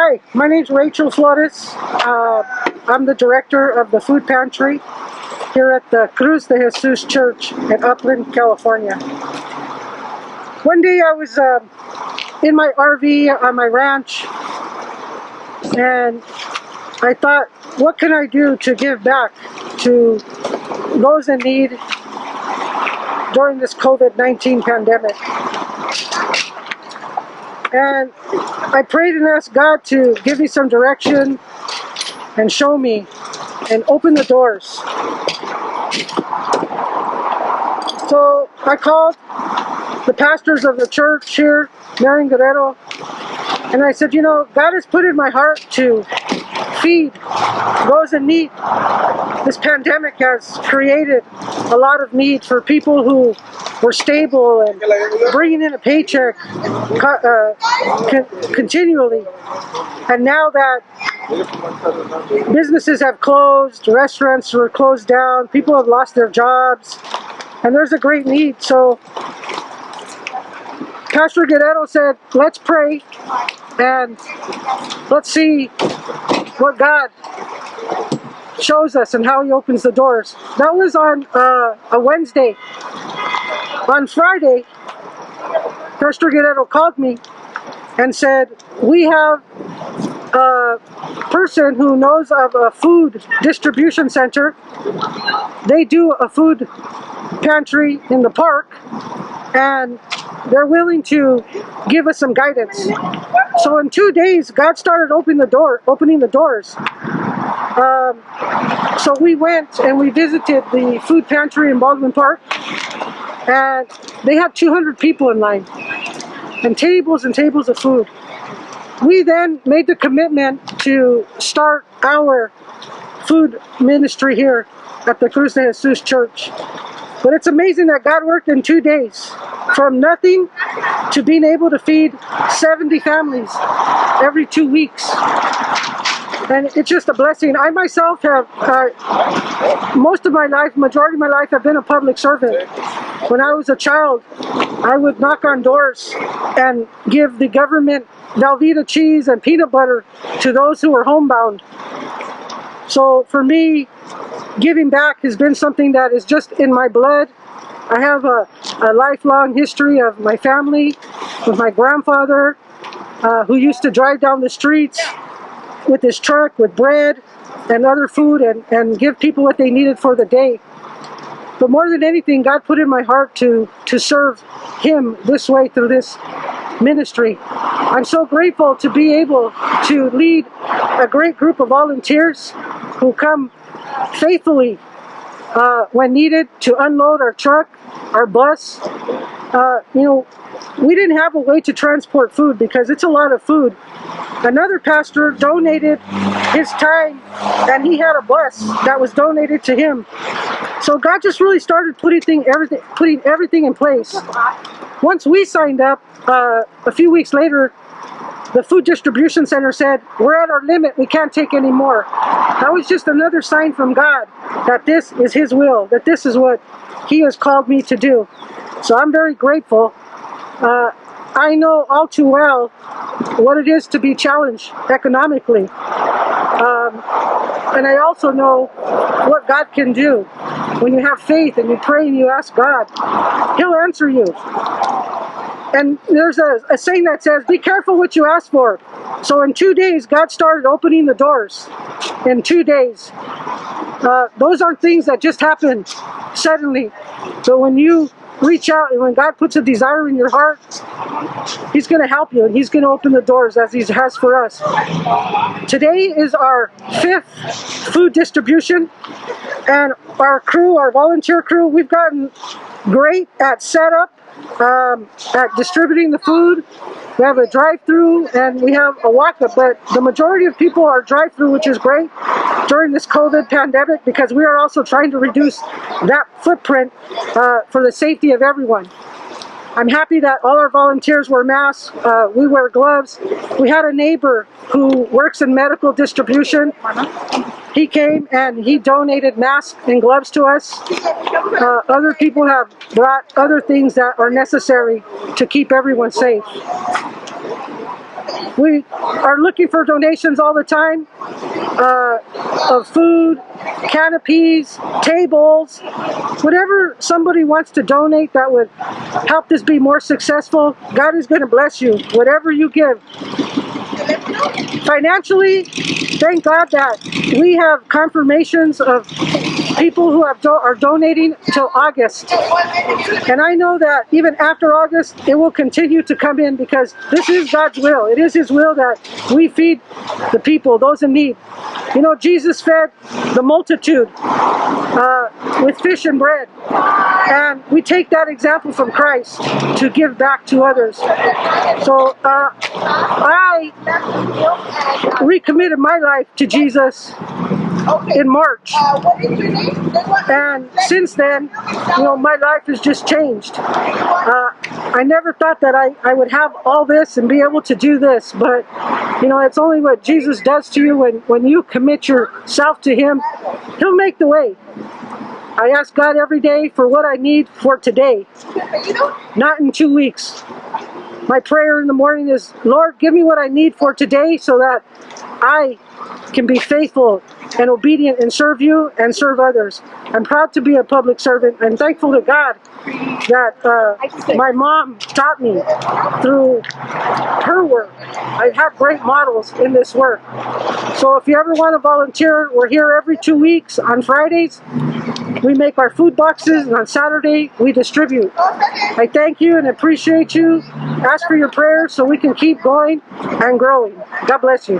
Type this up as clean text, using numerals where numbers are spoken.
Hi, my name's Rachel Flores. I'm the director of the food pantry here at the Cruz de Jesus Church in Upland, California. One day I was in my RV on my ranch, and I thought, what can I do to give back to those in need during this COVID-19 pandemic? And I prayed and asked God to give me some direction and show me and open the doors. So I called the pastors of the church here, Marian Guerrero, and I said, God has put in my heart to feed those in need. This pandemic has created a lot of need for people who were stable and bringing in a paycheck continually. And now that businesses have closed, restaurants were closed down, people have lost their jobs, and there's a great need. So Pastor Guerrero said, let's pray and let's see what God shows us and how he opens the doors. That was on a Wednesday. On Friday, Pastor Guerrero called me and said, we have a person who knows of a food distribution center. They do a food pantry in the park, and they're willing to give us some guidance. So in 2 days, God started opening the doors. So we went and we visited the food pantry in Baldwin Park, and they had 200 people in line and tables of food. We then made the commitment to start our food ministry here at the Cruz de Jesus Church. But it's amazing that God worked in 2 days, from nothing to being able to feed 70 families every 2 weeks. And it's just a blessing. I myself have, majority of my life, have been a public servant. When I was a child, I would knock on doors and give the government Velveeta cheese and peanut butter to those who were homebound. So for me, giving back has been something that is just in my blood. I have a lifelong history of my family with my grandfather, who used to drive down the streets with his truck with bread and other food and give people what they needed for the day. But more than anything, God put in my heart to serve him this way through this ministry. I'm so grateful to be able to lead a great group of volunteers who come faithfully when needed to unload our truck, our bus. We didn't have a way to transport food because it's a lot of food. Another pastor donated his time, and he had a bus that was donated to him. So God just really started putting everything in place. Once we signed up, a few weeks later, the food distribution center said, we're at our limit, we can't take any more. That was just another sign from God that this is his will, that this is what he has called me to do. So I'm very grateful. I know all too well what it is to be challenged economically. And I also know what God can do. When you have faith and you pray and you ask God, he'll answer you. And there's a saying that says, be careful what you ask for. So in 2 days, God started opening the doors. In 2 days. Those aren't things that just happen suddenly. So when you reach out and when God puts a desire in your heart, he's going to help you and he's going to open the doors as he has for us. Today is our 5th food distribution, and our crew, our volunteer crew, we've gotten great at setup, at distributing the food. We have a drive-through and we have a walk-up, but the majority of people are drive-through, which is great during this COVID pandemic because we are also trying to reduce that footprint for the safety of everyone. I'm happy that all our volunteers wear masks, we wear gloves. We had a neighbor who works in medical distribution. He came and he donated masks and gloves to us. Other people have brought other things that are necessary to keep everyone safe. We are looking for donations all the time, of food, canopies, tables, whatever somebody wants to donate that would help this be more successful. God is going to bless you, whatever you give. Financially, thank God that we have confirmations of people who are donating till August. And I know that even after August, it will continue to come in because this is God's will. It is His will that we feed the people, those in need. You know, Jesus fed the multitude with fish and bread. And we take that example from Christ to give back to others. So I recommitted my life to Jesus in March. And since then, you know, my life has just changed. I never thought that I would have all this and be able to do this, but you know, it's only what Jesus does to you when you commit yourself to Him. He'll make the way. I ask God every day for what I need for today, not in 2 weeks. My prayer in the morning is, Lord, give me what I need for today so that I can be faithful and obedient and serve you and serve others. I'm proud to be a public servant. I'm thankful to God that my mom taught me through her work. I've had great models in this work. So if you ever want to volunteer, we're here every 2 weeks on Fridays. We make our food boxes, and on Saturday we distribute. I thank you and appreciate you. Ask for your prayers so we can keep going and growing. God bless you.